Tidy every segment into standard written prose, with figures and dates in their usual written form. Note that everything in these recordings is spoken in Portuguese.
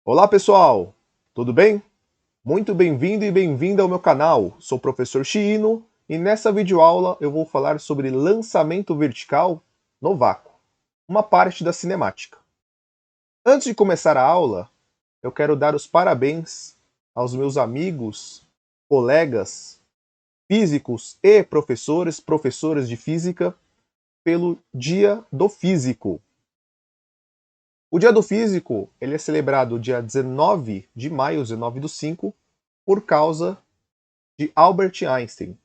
Olá pessoal, tudo bem? Muito bem-vindo e bem-vinda ao meu canal. Sou o professor Chiino e nessa videoaula eu vou falar sobre lançamento vertical no vácuo, uma parte da cinemática. Antes de começar a aula, eu quero dar os parabéns aos meus amigos, colegas, físicos e professores de física pelo Dia do Físico. O Dia do Físico ele é celebrado dia 19 de maio, 19 do 5, por causa de Albert Einstein.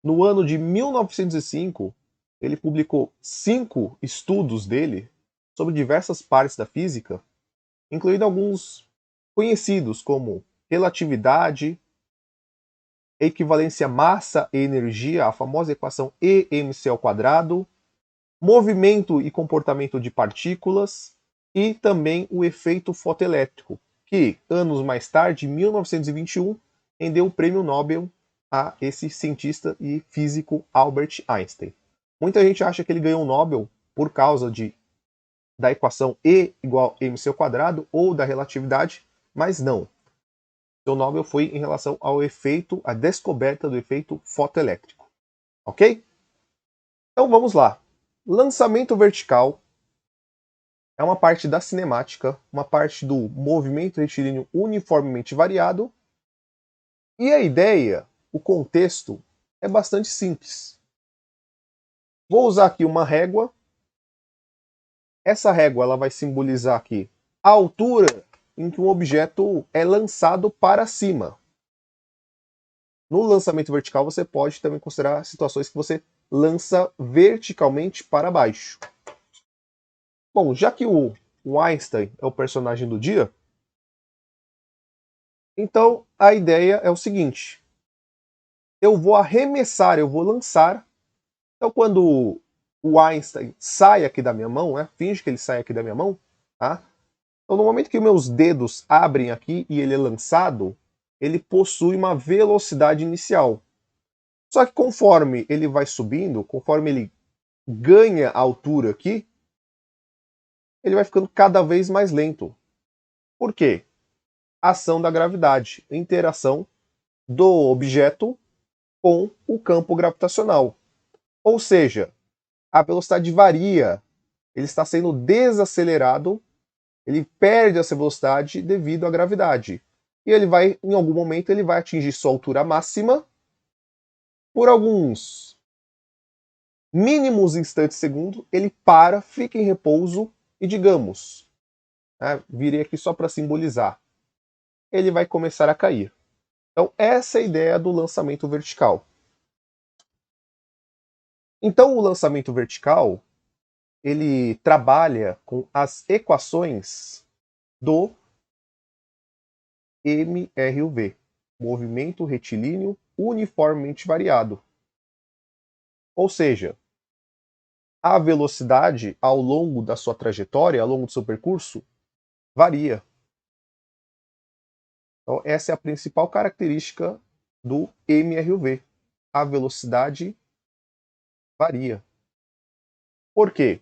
No ano de 1905, ele publicou 5 estudos dele sobre diversas partes da física, incluindo alguns conhecidos como relatividade, equivalência massa e energia, a famosa equação E mc², movimento e comportamento de partículas e também o efeito fotoelétrico, que anos mais tarde, em 1921, rendeu o prêmio Nobel a esse cientista e físico Albert Einstein. Muita gente acha que ele ganhou o Nobel por causa da equação E igual a mc² ou da relatividade, mas não. Seu Nobel foi em relação ao efeito, a descoberta do efeito fotoelétrico. Ok? Então vamos lá. Lançamento vertical é uma parte da cinemática, uma parte do movimento retilíneo uniformemente variado. E a ideia, o contexto, é bastante simples. Vou usar aqui uma régua. Essa régua ela vai simbolizar aqui a altura em que um objeto é lançado para cima. No lançamento vertical, você pode também considerar situações que você lança verticalmente para baixo. Bom, já que o Einstein é o personagem do dia, então a ideia é o seguinte: eu vou arremessar, eu vou lançar. Então, quando o Einstein sai aqui da minha mão, né, finge que ele sai aqui da minha mão, tá? Então, no momento que meus dedos abrem aqui e ele é lançado, ele possui uma velocidade inicial. Só que conforme ele vai subindo, conforme ele ganha altura aqui, ele vai ficando cada vez mais lento. Por quê? Ação da gravidade, interação do objeto com o campo gravitacional. Ou seja, a velocidade varia, ele está sendo desacelerado, ele perde essa velocidade devido à gravidade. E ele vai, em algum momento, ele vai atingir sua altura máxima por alguns mínimos instantes segundo, ele para, fica em repouso e digamos, né, virei aqui só para simbolizar, ele vai começar a cair. Então essa é a ideia do lançamento vertical. Então o lançamento vertical ele trabalha com as equações do MRUV, movimento retilíneo uniformemente variado. Ou seja, a velocidade ao longo da sua trajetória, ao longo do seu percurso, varia. Então, essa é a principal característica do MRUV. A velocidade varia. Por quê?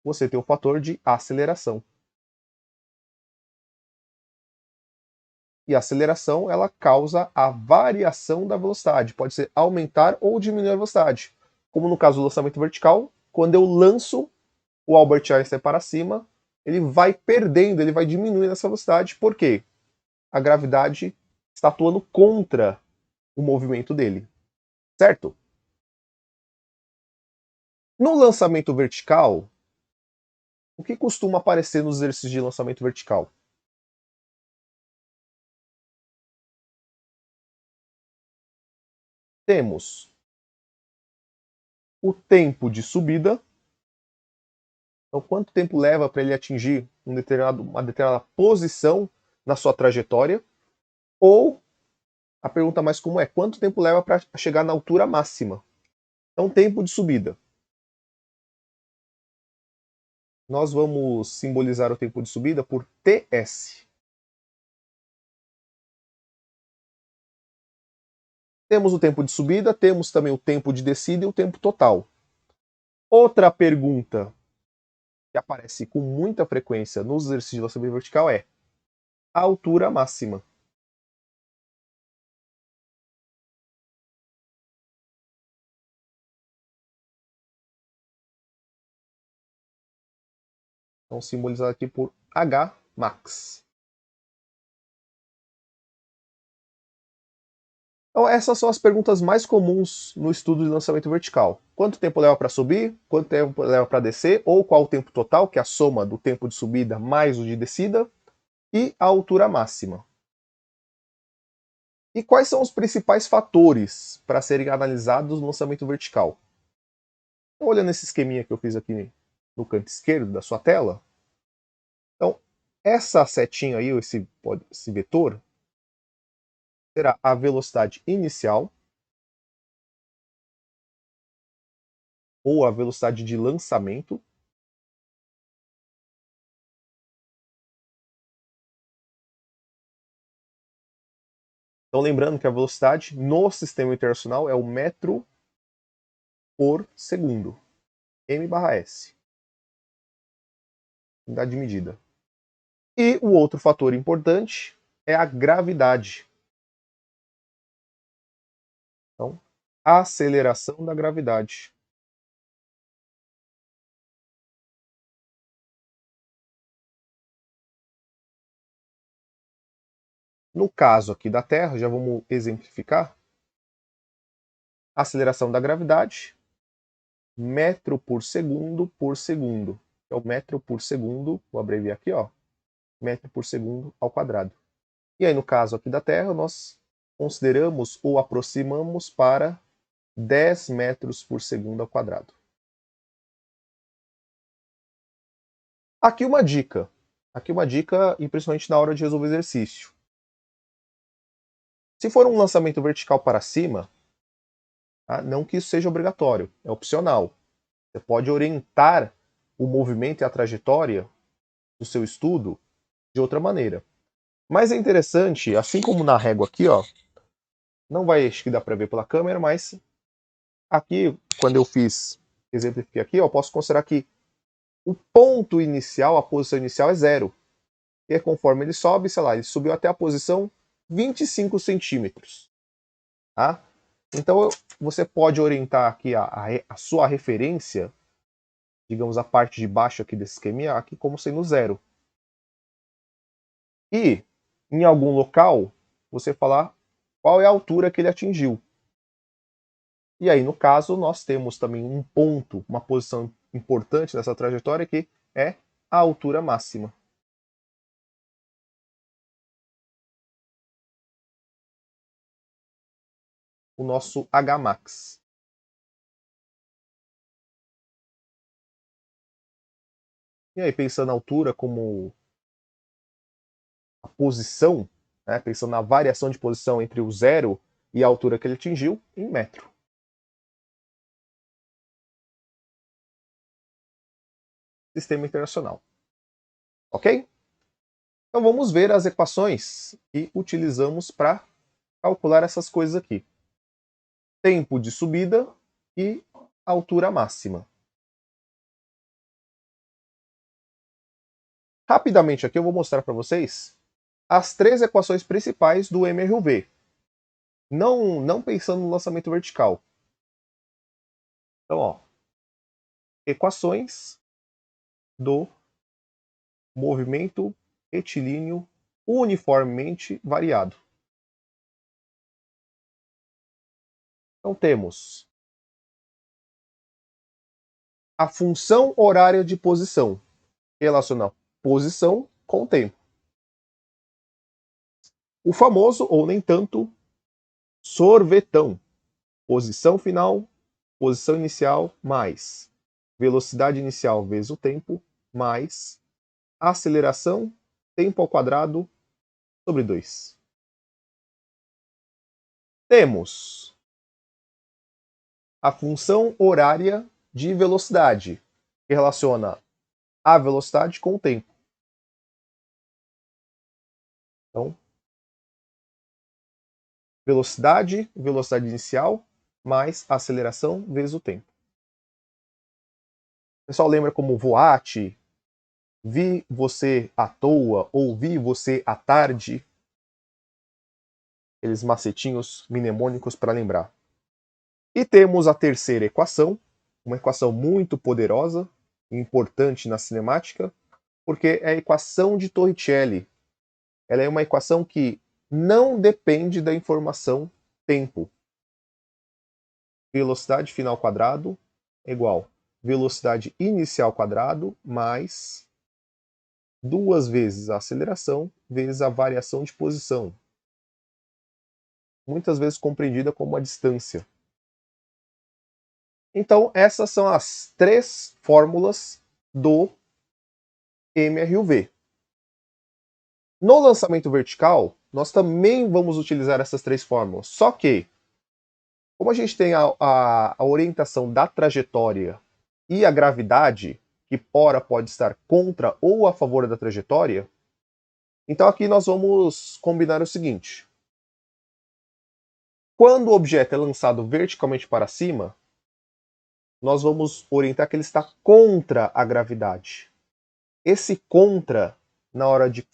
Você tem o fator de aceleração. E a aceleração ela causa a variação da velocidade. Pode ser aumentar ou diminuir a velocidade. Como no caso do lançamento vertical, quando eu lanço o Albert Einstein para cima, ele vai perdendo, ele vai diminuindo essa velocidade. Por quê? A gravidade está atuando contra o movimento dele. Certo? No lançamento vertical, o que costuma aparecer nos exercícios de lançamento vertical? Temos o tempo de subida. Então, quanto tempo leva para ele atingir uma determinada posição na sua trajetória? Ou, a pergunta mais comum é, quanto tempo leva para chegar na altura máxima? Então, tempo de subida. Nós vamos simbolizar o tempo de subida por TS. Temos o tempo de subida, temos também o tempo de descida e o tempo total. Outra pergunta que aparece com muita frequência nos exercícios de lançamento vertical é: a altura máxima. Então, simbolizado aqui por H max. Então, essas são as perguntas mais comuns no estudo de lançamento vertical. Quanto tempo leva para subir? Quanto tempo leva para descer? Ou qual o tempo total, que é a soma do tempo de subida mais o de descida? E a altura máxima. E quais são os principais fatores para serem analisados no lançamento vertical? Então, olhando esse esqueminha que eu fiz aqui no canto esquerdo da sua tela, então, essa setinha aí, esse vetor, será a velocidade inicial, ou a velocidade de lançamento. Então, lembrando que a velocidade no sistema internacional é o metro por segundo, m/s, unidade de medida. E o outro fator importante é a gravidade. Então, a aceleração da gravidade. No caso aqui da Terra, já vamos exemplificar. A aceleração da gravidade, metro por segundo por segundo. É o metro por segundo, vou abreviar aqui, ó, metro por segundo ao quadrado. E aí, no caso aqui da Terra, nós consideramos ou aproximamos para 10 metros por segundo ao quadrado. Aqui uma dica, e principalmente na hora de resolver exercício. Se for um lançamento vertical para cima, tá? Não que isso seja obrigatório, é opcional. Você pode orientar o movimento e a trajetória do seu estudo de outra maneira. Mas é interessante, assim como na régua aqui, ó, não vai, acho que dá para ver pela câmera, mas aqui, quando eu exemplifiquei aqui, ó, eu posso considerar que o ponto inicial, a posição inicial é zero. E conforme ele sobe, sei lá, ele subiu até a posição 25 centímetros. Tá? Então você pode orientar aqui a sua referência, digamos a parte de baixo aqui desse esquema, aqui como sendo zero. E em algum local você falar qual é a altura que ele atingiu. E aí, no caso, nós temos também um ponto, uma posição importante nessa trajetória que é a altura máxima. O nosso Hmax. E aí, pensando na altura como a posição, né, pensando na variação de posição entre o zero e a altura que ele atingiu, em metro. Sistema internacional. Ok? Então vamos ver as equações que utilizamos para calcular essas coisas aqui. Tempo de subida e altura máxima. Rapidamente aqui eu vou mostrar para vocês as três equações principais do MRUV. Não pensando no lançamento vertical. Então, ó, equações do movimento retilíneo uniformemente variado. Então temos a função horária de posição, relaciona posição com tempo. O famoso, ou nem tanto, sorvetão. Posição final, posição inicial, mais velocidade inicial vezes o tempo, mais aceleração, tempo ao quadrado, sobre 2. Temos a função horária de velocidade, que relaciona a velocidade com o tempo. Então, velocidade inicial, mais aceleração vezes o tempo. O pessoal lembra como Voat, vi você à toa ou vi você à tarde. Aqueles macetinhos mnemônicos para lembrar. E temos a terceira equação, uma equação muito poderosa, importante na cinemática, porque é a equação de Torricelli. Ela é uma equação que não depende da informação tempo. Velocidade final quadrado é igual velocidade inicial quadrado mais 2 vezes a aceleração vezes a variação de posição. Muitas vezes compreendida como a distância. Então, essas são as 3 fórmulas do MRUV. No lançamento vertical, nós também vamos utilizar essas 3 fórmulas. Só que, como a gente tem a orientação da trajetória e a gravidade, que ora pode estar contra ou a favor da trajetória, então aqui nós vamos combinar o seguinte. Quando o objeto é lançado verticalmente para cima, nós vamos orientar que ele está contra a gravidade. Esse contra, na hora de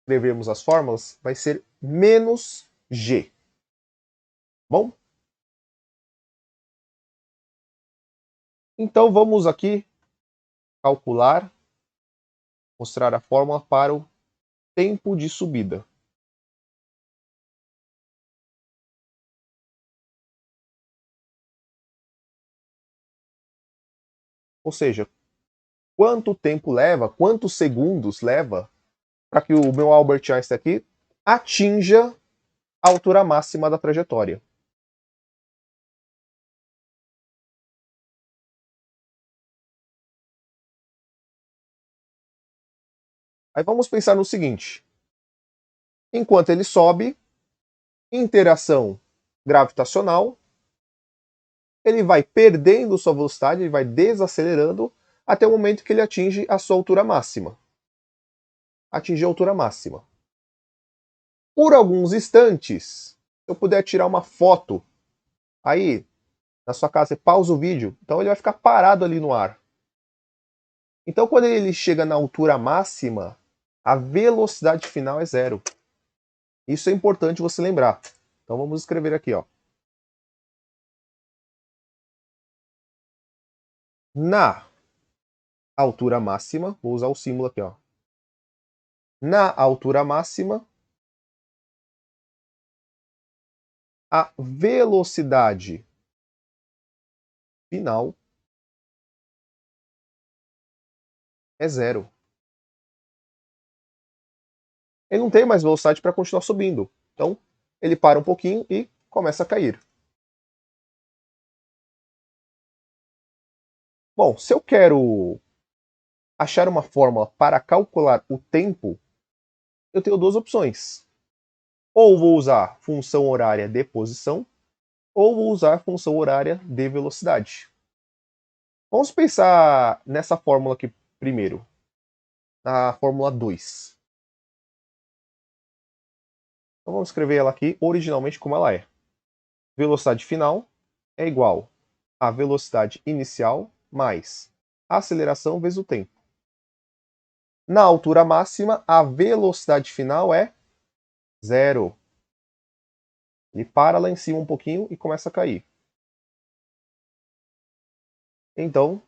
escrevermos as fórmulas, vai ser menos g. Bom? Então vamos aqui calcular, mostrar a fórmula para o tempo de subida. Ou seja, quanto tempo leva, quantos segundos leva para que o meu Albert Einstein aqui atinja a altura máxima da trajetória. Aí vamos pensar no seguinte. Enquanto ele sobe, interação gravitacional, ele vai perdendo sua velocidade, ele vai desacelerando até o momento que ele atinge a sua altura máxima. Atingir a altura máxima. Por alguns instantes, se eu puder tirar uma foto, aí na sua casa você pausa o vídeo, então ele vai ficar parado ali no ar. Então quando ele chega na altura máxima, a velocidade final é 0. Isso é importante você lembrar. Então vamos escrever aqui, ó. Na altura máxima, vou usar o símbolo aqui, ó. Na altura máxima, a velocidade final é 0. Ele não tem mais velocidade para continuar subindo. Então, ele para um pouquinho e começa a cair. Bom, se eu quero achar uma fórmula para calcular o tempo, eu tenho 2 opções. Ou vou usar função horária de posição, ou vou usar função horária de velocidade. Vamos pensar nessa fórmula aqui primeiro, na fórmula 2. Então vamos escrever ela aqui originalmente como ela é. Velocidade final é igual a velocidade inicial mais a aceleração vezes o tempo. Na altura máxima, a velocidade final é 0. Ele para lá em cima um pouquinho e começa a cair. Então,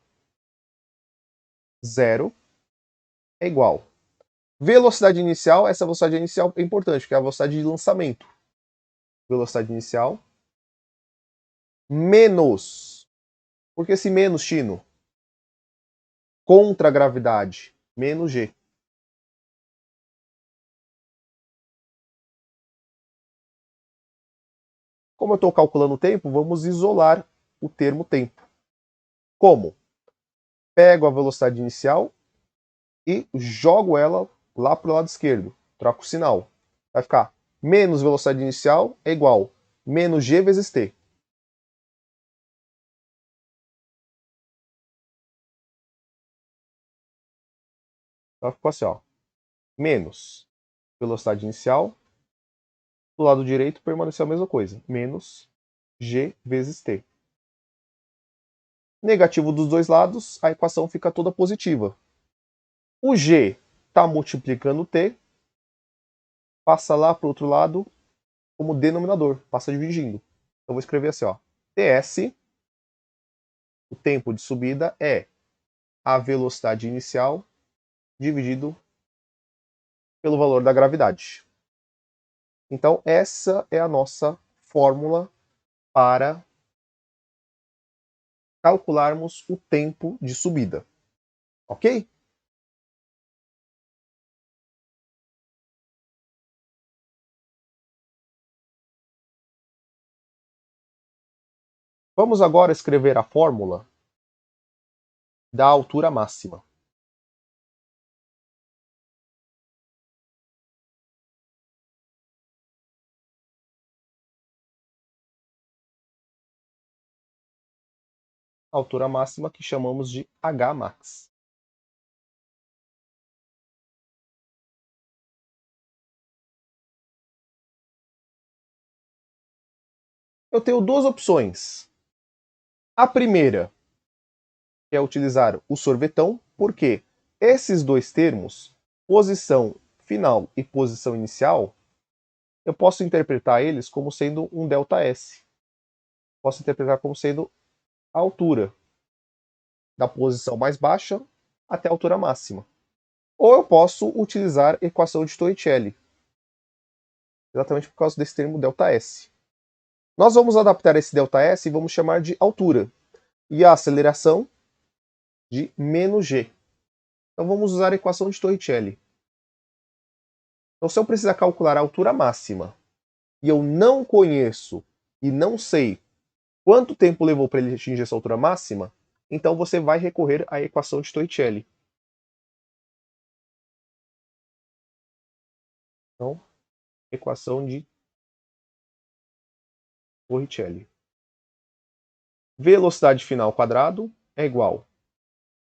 0 é igual. Velocidade inicial, essa velocidade inicial é importante, porque é a velocidade de lançamento. Velocidade inicial menos. Por que esse menos, Chino? Contra a gravidade, menos g. Como eu estou calculando o tempo, vamos isolar o termo tempo. Como? Pego a velocidade inicial e jogo ela lá para o lado esquerdo. Troco o sinal. Vai ficar menos velocidade inicial é igual menos g vezes t. Então ficou assim, ó. Menos velocidade inicial. Do lado direito permaneceu a mesma coisa. Menos g vezes t. Negativo dos dois lados, a equação fica toda positiva. O G está multiplicando o T, passa lá para o outro lado como denominador, passa dividindo. Então, eu vou escrever assim, ó, TS, o tempo de subida é a velocidade inicial dividido pelo valor da gravidade. Então, essa é a nossa fórmula para calcularmos o tempo de subida. Ok? Vamos agora escrever a fórmula da altura máxima. Altura máxima que chamamos de Hmax. Eu tenho duas opções. A primeira é utilizar o sorvetão, porque esses dois termos, posição final e posição inicial, eu posso interpretar eles como sendo um ΔS. Posso interpretar como sendo a altura da posição mais baixa até a altura máxima. Ou eu posso utilizar a equação de Torricelli, exatamente por causa desse termo ΔS. Nós vamos adaptar esse ΔS e vamos chamar de altura, e a aceleração de menos g. Então vamos usar a equação de Torricelli. Então, se eu precisar calcular a altura máxima e eu não conheço e não sei quanto tempo levou para ele atingir essa altura máxima, então você vai recorrer à equação de Torricelli. Então, equação de Torricelli. Velocidade final quadrado é igual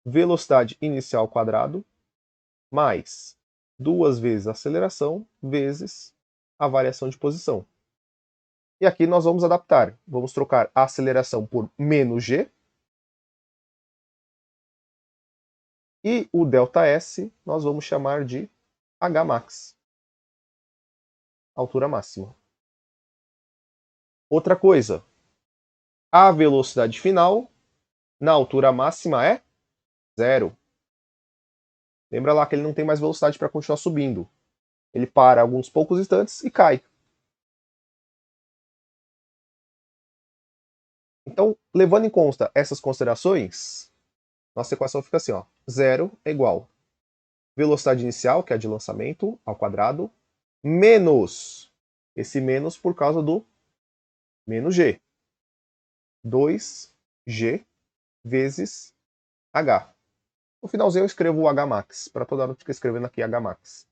a velocidade inicial quadrado mais 2 vezes a aceleração vezes a variação de posição. E aqui nós vamos adaptar. Vamos trocar a aceleração por menos g. E o ΔS nós vamos chamar de Hmax, altura máxima. Outra coisa, a velocidade final na altura máxima é 0. Lembra lá que ele não tem mais velocidade para continuar subindo. Ele para alguns poucos instantes e cai. Então, levando em conta essas considerações, nossa equação fica assim, ó, 0 é igual a velocidade inicial, que é a de lançamento, ao quadrado, menos, esse menos por causa do menos g, 2g vezes h. No finalzinho eu escrevo o Hmax, para toda hora ficar escrevendo aqui Hmax.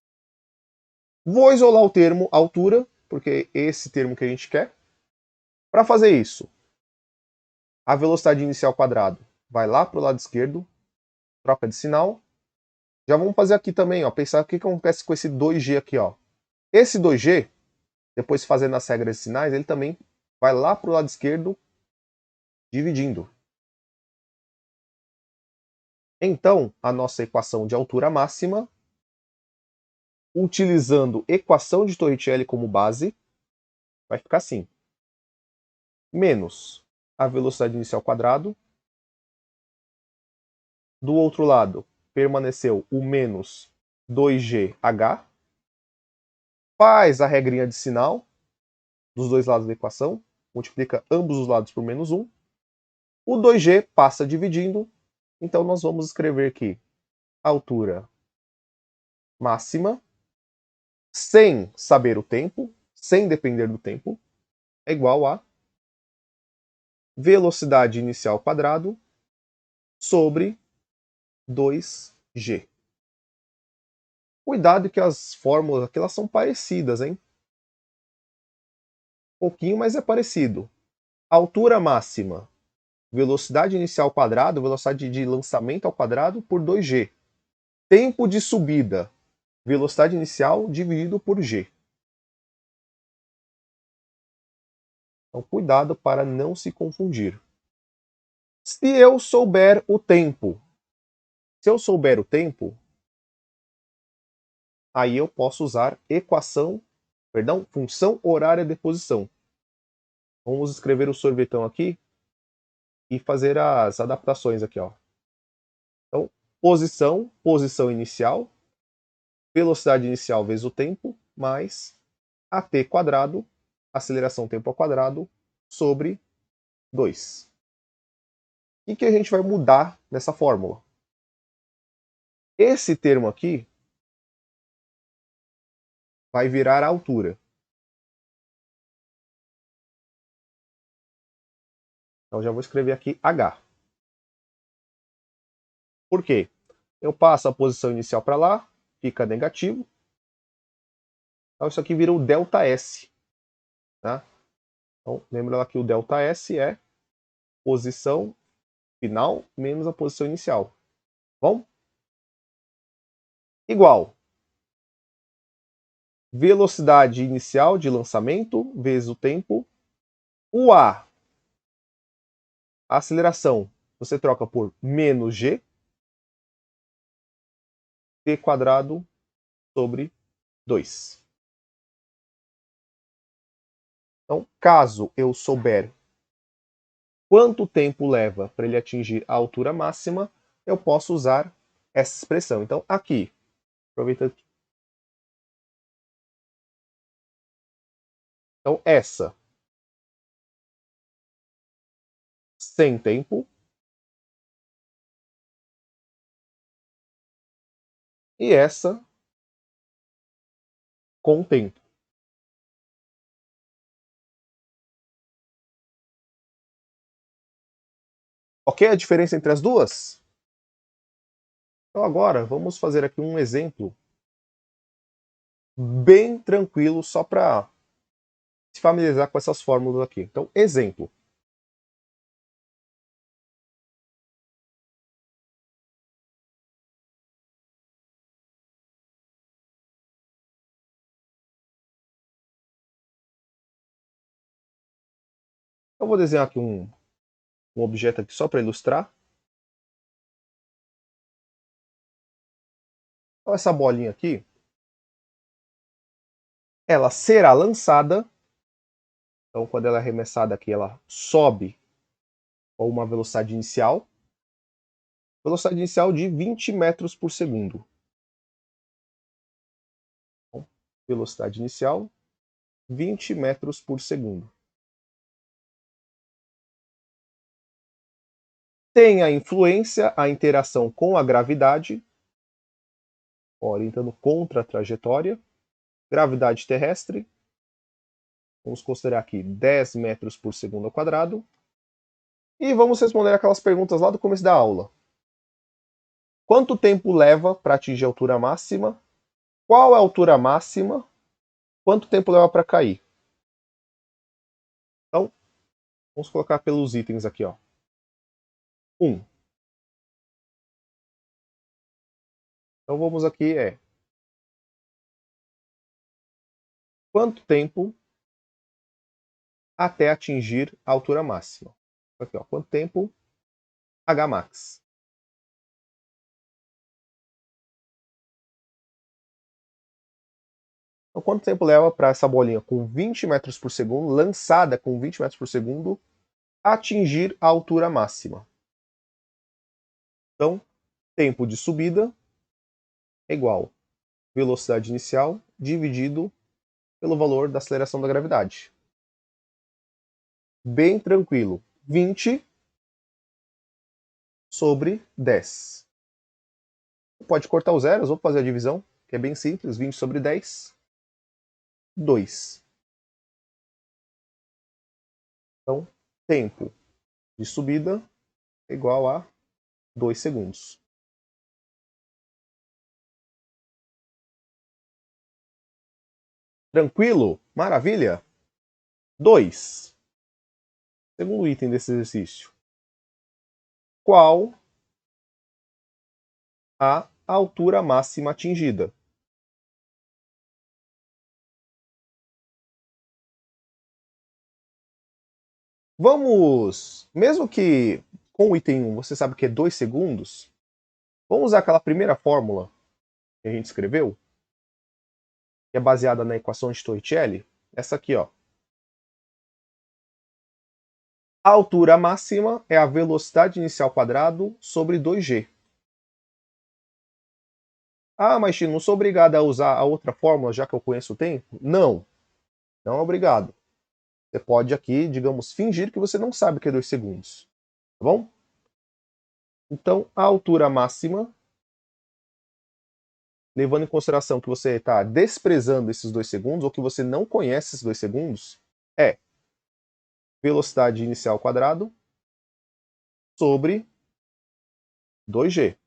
Vou isolar o termo altura, porque é esse termo que a gente quer. Para fazer isso, a velocidade inicial ao quadrado vai lá para o lado esquerdo, troca de sinal. Já vamos fazer aqui também, ó, pensar o que acontece com esse 2g aqui. Ó. Esse 2g, depois fazendo as regras de sinais, ele também vai lá para o lado esquerdo, dividindo. Então, a nossa equação de altura máxima, utilizando equação de Torricelli como base, vai ficar assim. Menos a velocidade inicial ao quadrado. Do outro lado, permaneceu o menos 2gh. Faz a regrinha de sinal dos dois lados da equação. Multiplica ambos os lados por menos 1. O 2g passa dividindo. Então, nós vamos escrever aqui a altura máxima, sem saber o tempo, sem depender do tempo, é igual a velocidade inicial ao quadrado sobre 2g. Cuidado que as fórmulas aqui elas são parecidas, hein? Um pouquinho, mas é parecido. Altura máxima, velocidade inicial ao quadrado, velocidade de lançamento ao quadrado por 2g. Tempo de subida, velocidade inicial dividido por g. Então, cuidado para não se confundir. Se eu souber o tempo, aí eu posso usar função horária de posição. Vamos escrever o sorvetão aqui e fazer as adaptações aqui, ó. Então, posição inicial, velocidade inicial vezes o tempo, mais AT quadrado, aceleração tempo ao quadrado, sobre 2. O que a gente vai mudar nessa fórmula? Esse termo aqui vai virar a altura. Então já vou escrever aqui H. Por quê? Eu passo a posição inicial para lá, fica negativo. Então isso aqui vira o ΔS. Tá? Então lembra lá que o ΔS é posição final menos a posição inicial. Bom? Igual. Velocidade inicial de lançamento vezes o tempo. O A, a aceleração, você troca por menos G, T quadrado sobre 2. Então, caso eu souber quanto tempo leva para ele atingir a altura máxima, eu posso usar essa expressão. Então, aqui, aproveitando aqui. Então, essa sem tempo e essa com tempo. Ok a diferença entre as duas? Então agora vamos fazer aqui um exemplo bem tranquilo só para se familiarizar com essas fórmulas aqui. Então, exemplo. Eu vou desenhar aqui um objeto aqui só para ilustrar. Então, essa bolinha aqui, ela será lançada. Então, quando ela é arremessada aqui, ela sobe a uma velocidade inicial. Velocidade inicial de 20 metros por segundo. Então, velocidade inicial, 20 metros por segundo. Tem a influência, a interação com a gravidade, orientando contra a trajetória. Gravidade terrestre, vamos considerar aqui 10 metros por segundo ao quadrado. E vamos responder aquelas perguntas lá do começo da aula. Quanto tempo leva para atingir a altura máxima? Qual é a altura máxima? Quanto tempo leva para cair? Então, vamos colocar pelos itens aqui, ó. 1. Então vamos aqui, quanto tempo até atingir a altura máxima? Aqui, ó, quanto tempo? Hmax. Então, quanto tempo leva para essa bolinha com 20 metros por segundo, lançada com 20 metros por segundo, atingir a altura máxima? Então, tempo de subida é igual velocidade inicial dividido pelo valor da aceleração da gravidade. Bem tranquilo. 20 sobre 10. Pode cortar os zeros, vou fazer a divisão, que é bem simples. 20 sobre 10, 2. Então, tempo de subida é igual a 2 segundos. Tranquilo? Maravilha? 2. Segundo item desse exercício. Qual a altura máxima atingida? Vamos, mesmo que com o item 1 você sabe que é 2 segundos, vamos usar aquela primeira fórmula que a gente escreveu? que é baseada na equação de Torricelli, essa aqui, ó. A altura máxima é a velocidade inicial quadrado sobre 2g. Ah, mas Chino, não sou obrigado a usar a outra fórmula já que eu conheço o tempo? Não, não é obrigado. Você pode aqui, digamos, fingir que você não sabe o que é 2 segundos. Tá bom? Então, a altura máxima, levando em consideração que você está desprezando esses 2 segundos, ou que você não conhece esses 2 segundos, é velocidade inicial quadrado sobre 2g.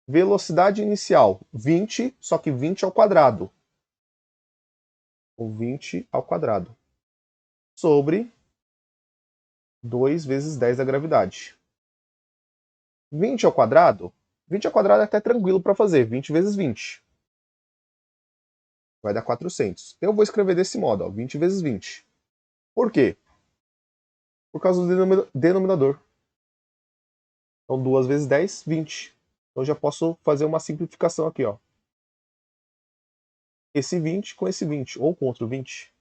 Velocidade inicial, 20, só que 20 ao quadrado. Ou 20 ao quadrado. Sobre 2 vezes 10 da gravidade. 20 ao quadrado? 20 ao quadrado é até tranquilo para fazer. 20 vezes 20. Vai dar 400. Eu vou escrever desse modo, ó, 20 vezes 20. Por quê? Por causa do denominador. Então, 2 vezes 10, 20. Então, eu já posso fazer uma simplificação aqui, ó. Esse 20 com esse 20, ou com outro 20.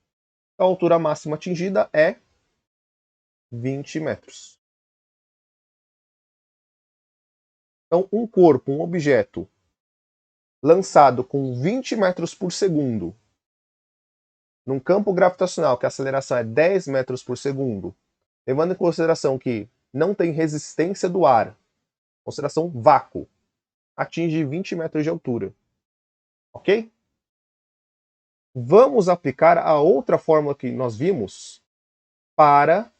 Então, a altura máxima atingida é 20 metros. Então, um corpo, um objeto, lançado com 20 metros por segundo, num campo gravitacional que a aceleração é 10 metros por segundo, levando em consideração que não tem resistência do ar, consideração vácuo, atinge 20 metros de altura. Ok? Vamos aplicar a outra fórmula que nós vimos para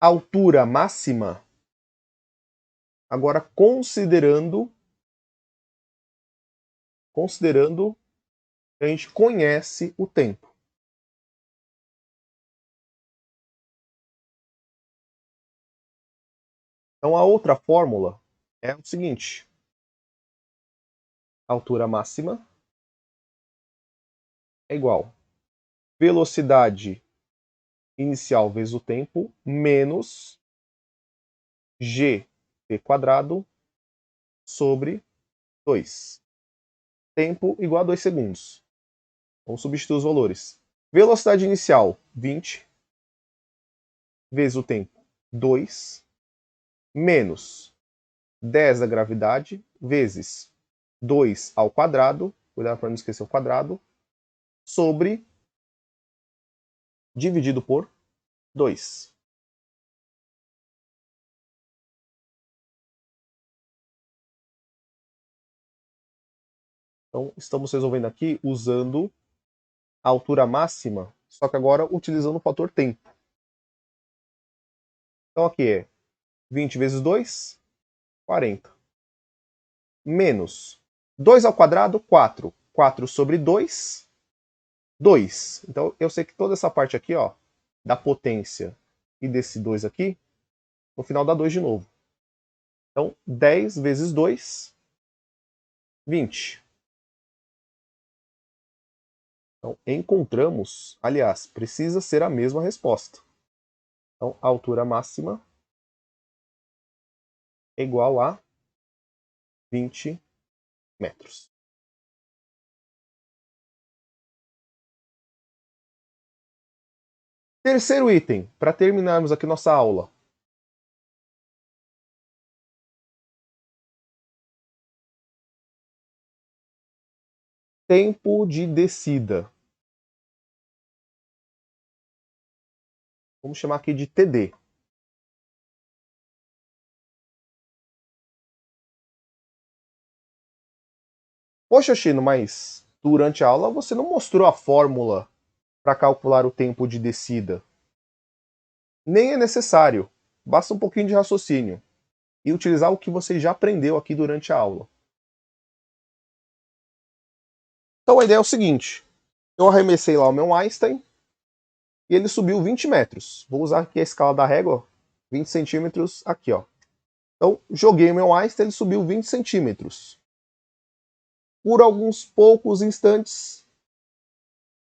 a altura máxima, agora considerando que a gente conhece o tempo. Então a outra fórmula é o seguinte: a altura máxima é igual velocidade inicial vezes o tempo menos gt quadrado sobre 2. Tempo igual a 2 segundos. Vamos substituir os valores. Velocidade inicial, 20, vezes o tempo, 2, menos 10 da gravidade, vezes 2 ao quadrado, cuidado para não esquecer o quadrado, sobre, dividido por 2. Então, estamos resolvendo aqui usando a altura máxima, só que agora utilizando o fator tempo. Então, aqui é 20 vezes 2, 40. Menos 2 ao quadrado, 4. 4 sobre 2, 2. Então, eu sei que toda essa parte aqui, ó, da potência e desse 2 aqui, no final dá 2 de novo. Então, 10 vezes 2, 20. Então, encontramos, aliás, precisa ser a mesma resposta. Então, a altura máxima é igual a 20 metros. Terceiro item, para terminarmos aqui nossa aula. Tempo de descida. Vamos chamar aqui de TD. Poxa, Chino, mas durante a aula você não mostrou a fórmula para calcular o tempo de descida. Nem é necessário. Basta um pouquinho de raciocínio e utilizar o que você já aprendeu aqui durante a aula. Então a ideia é o seguinte: eu arremessei lá o meu Einstein e ele subiu 20 metros. Vou usar aqui a escala da régua, 20 centímetros aqui, ó. Então joguei o meu Einstein, ele subiu 20 centímetros. Por alguns poucos instantes,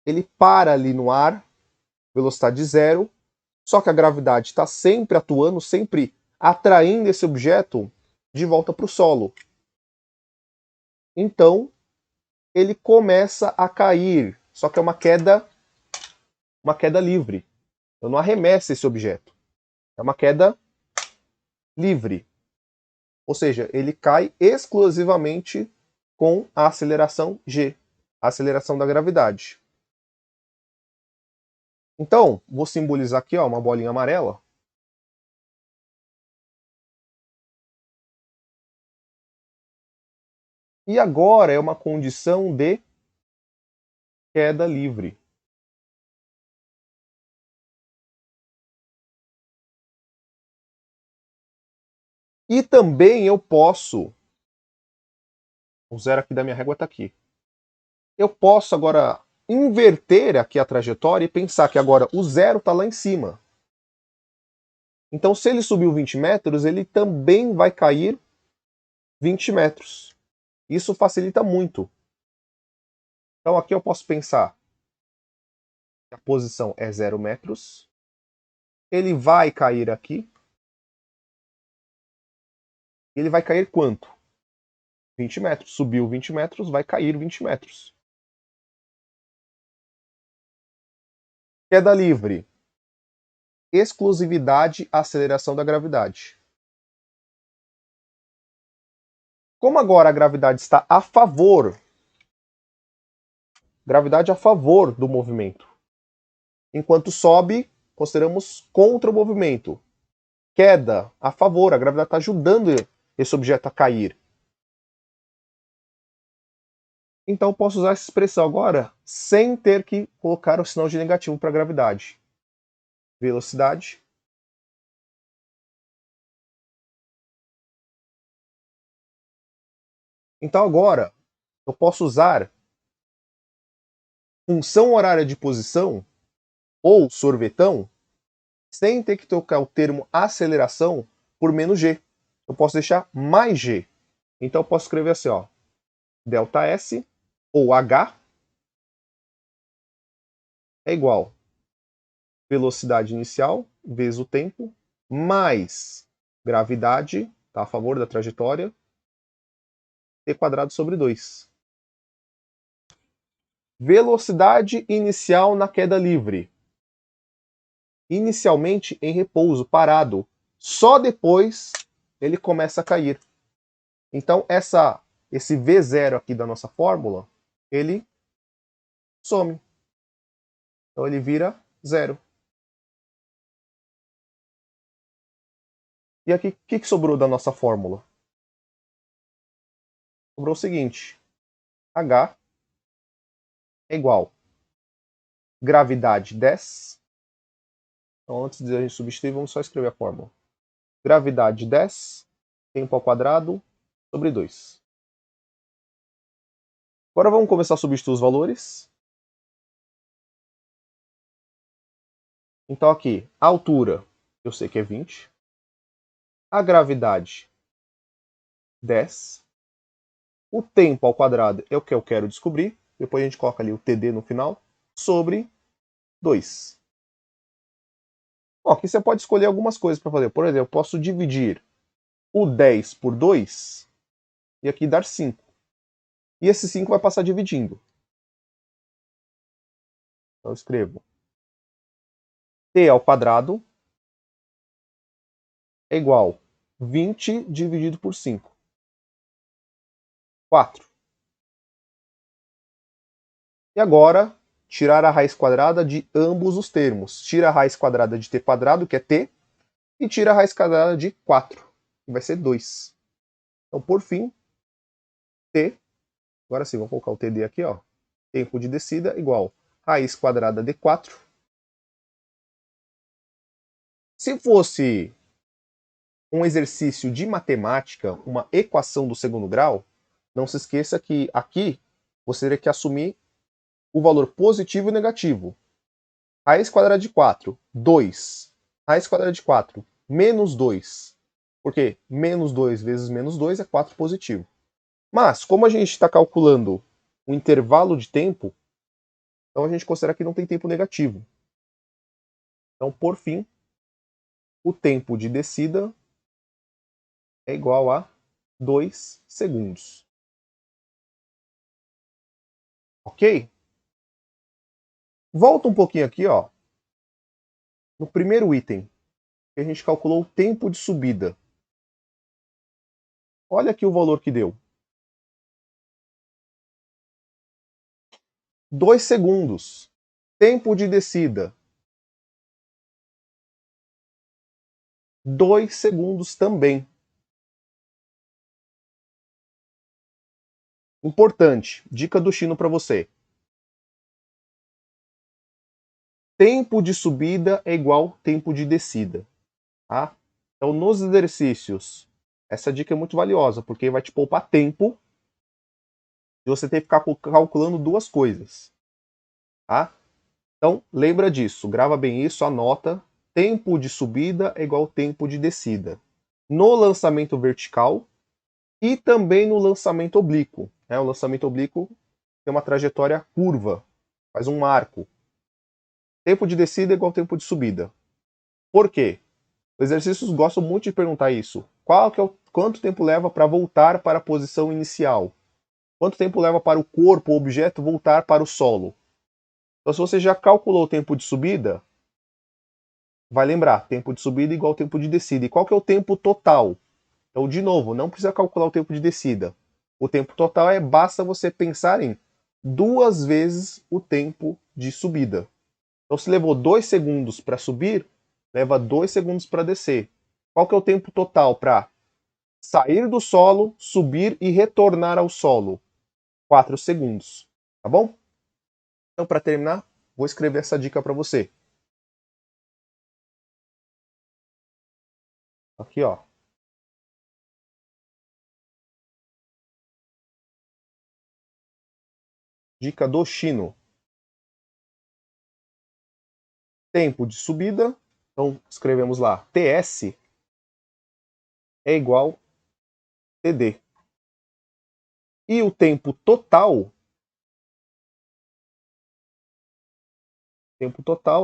ele para ali no ar, velocidade zero, só que a gravidade está sempre atuando, sempre atraindo esse objeto de volta para o solo. Então, ele começa a cair. Só que é uma queda livre. Eu não arremesso esse objeto. É uma queda livre. Ou seja, ele cai exclusivamente com a aceleração G, a aceleração da gravidade. Então, vou simbolizar aqui uma bolinha amarela. E agora é uma condição de queda livre. E também eu posso, o zero aqui da minha régua está aqui. Eu posso agora inverter aqui a trajetória e pensar que agora o zero está lá em cima. Então, se ele subiu 20 metros, ele também vai cair 20 metros. Isso facilita muito. Então, aqui eu posso pensar que a posição é 0 metros. Ele vai cair aqui. Ele vai cair quanto? 20 metros. Subiu 20 metros, vai cair 20 metros. Queda livre. Exclusividade, aceleração da gravidade. Como agora a gravidade está a favor, gravidade a favor do movimento. Enquanto sobe, consideramos contra o movimento. Queda a favor, a gravidade está ajudando esse objeto a cair. Então eu posso usar essa expressão agora sem ter que colocar o sinal de negativo para a gravidade. Velocidade Então agora eu posso usar função horária de posição ou sorvetão sem ter que trocar o termo aceleração por menos g. Eu posso deixar mais g. Então eu posso escrever assim, ó, ΔS ou h é igual velocidade inicial vezes o tempo mais gravidade, tá, a favor da trajetória, t² sobre 2. Velocidade inicial na queda livre. Inicialmente em repouso, parado. Só depois ele começa a cair. Então esse V0 aqui da nossa fórmula, ele some. Então ele vira zero. E aqui, o que sobrou da nossa fórmula? Sobrou o seguinte. H é igual gravidade 10. Então, antes de a gente substituir, vamos só escrever a fórmula. Gravidade 10, tempo ao quadrado, sobre 2. Agora vamos começar a substituir os valores. Então aqui, a altura, eu sei que é 20. A gravidade, 10. O tempo ao quadrado é o que eu quero descobrir. Depois a gente coloca ali o TD no final. Sobre 2. Bom, aqui você pode escolher algumas coisas para fazer. Por exemplo, eu posso dividir o 10 por 2 e aqui dar 5. E esse 5 vai passar dividindo. Então eu escrevo t ao quadrado é igual 20 dividido por 5. 4. E agora, tirar a raiz quadrada de ambos os termos. Tira a raiz quadrada de t², que é t, e tira a raiz quadrada de 4, que vai ser 2. Então, por fim, t, agora sim, vamos colocar o td aqui, ó, tempo de descida igual raiz quadrada de 4. Se fosse um exercício de matemática, uma equação do segundo grau, não se esqueça que aqui você teria que assumir o valor positivo e negativo. Raiz quadrada de 4, 2. Raiz quadrada de 4, menos 2. Porque menos 2 vezes menos 2 é 4 positivo. Mas, como a gente está calculando o intervalo de tempo, então a gente considera que não tem tempo negativo. Então, por fim, o tempo de descida é igual a 2 segundos. Ok? Volta um pouquinho aqui, ó, no primeiro item, que a gente calculou o tempo de subida. Olha aqui o valor que deu. 2 segundos. Tempo de descida. 2 segundos também. Importante, dica do Chino para você. Tempo de subida é igual tempo de descida. Tá? Então, nos exercícios, essa dica é muito valiosa, porque vai te poupar tempo de você ter que ficar calculando duas coisas. Tá? Então, lembra disso, grava bem isso, anota. Tempo de subida é igual tempo de descida. No lançamento vertical e também no lançamento oblíquo. O lançamento oblíquo tem uma trajetória curva, faz um arco. Tempo de descida é igual tempo de subida. Por quê? Os exercícios gostam muito de perguntar isso. Quanto tempo leva para voltar para a posição inicial? Quanto tempo leva para o corpo, o objeto, voltar para o solo? Então, se você já calculou o tempo de subida, vai lembrar, tempo de subida igual tempo de descida. E qual que é o tempo total? Então, de novo, não precisa calcular o tempo de descida. O tempo total basta você pensar em 2 vezes o tempo de subida. Então, se levou 2 segundos para subir, leva 2 segundos para descer. Qual que é o tempo total para sair do solo, subir e retornar ao solo? 4 segundos. Tá bom? Então, para terminar, vou escrever essa dica para você. Aqui, ó. Dica do Chino. Tempo de subida. Então, escrevemos lá. TS é igual TD. E o tempo total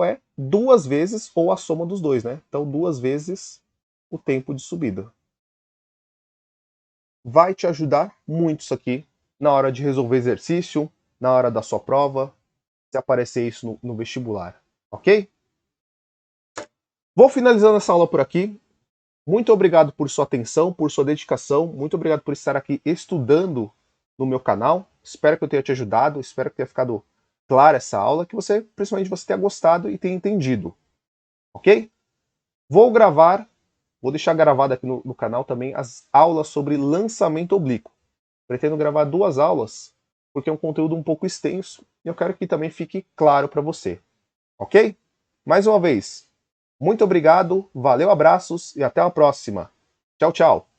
é 2 vezes ou a soma dos dois, né? Então, 2 vezes o tempo de subida. Vai te ajudar muito isso aqui na hora de resolver exercício, na hora da sua prova, se aparecer isso no vestibular, ok? Vou finalizando essa aula por aqui. Muito obrigado por sua atenção, por sua dedicação. Muito obrigado por estar aqui estudando no meu canal. Espero que eu tenha te ajudado, espero que tenha ficado clara essa aula, que você, principalmente você tenha gostado e tenha entendido, ok? Vou deixar gravado aqui no canal também as aulas sobre lançamento oblíquo. Pretendo gravar 2 aulas, porque é um conteúdo um pouco extenso e eu quero que também fique claro para você, ok? Mais uma vez, muito obrigado, valeu, abraços e até a próxima. Tchau, tchau.